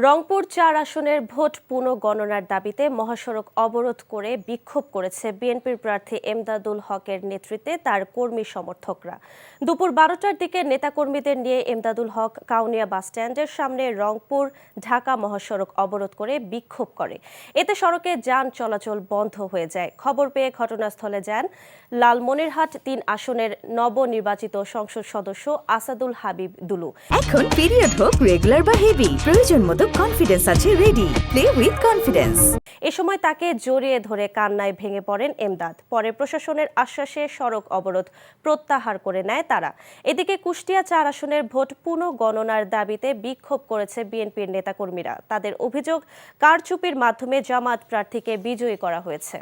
রংপুর ৪ আসনের ভোট পুনঃগণনার দাবিতে মহাসড়ক অবরোধ করে বিক্ষোভ করেছে বিএনপির প্রার্থী এমদাদুল হকের নেতৃত্বে তার কর্মী সমর্থকরা। দুপুর ১২টার দিকে নেতাকর্মীদের নিয়ে এমদাদুল হক কাউনিয়া বাসস্ট্যান্ডের সামনে রংপুর ঢাকা মহাসড়ক অবরোধ করে বিক্ষোভ করে। এতে সড়কে যান চলাচল বন্ধ হয়ে যায়। খবর পেয়ে ঘটনাস্থলে যান লালমনিরহাট ৩ আসনের নবনির্বাচিত সংসদ সদস্য আসাদুল হাবিব দুলু। এখন পিরিয়ড হোক রেগুলার বা হেভি, প্রয়োজন মতো কনফিডেন্স আছে রেডি। Play with confidence. এ সময় তাকে জড়িয়ে ধরে কান্নায় ভেঙে পড়েন এমদাদ। পরে প্রশাসনের আশ্বাসে সড়ক অবরোধ প্রত্যাহার করে নেয় তারা। এদিকে কুষ্টিয়া ৪ আসনের ভোট পুনঃগণনার দাবিতে বিক্ষোভ করেছে বিএনপির নেতাকর্মীরা। তাদের অভিযোগ, কারচুপির মাধ্যমে জামায়াত প্রার্থীকে বিজয়ী করা হয়েছে।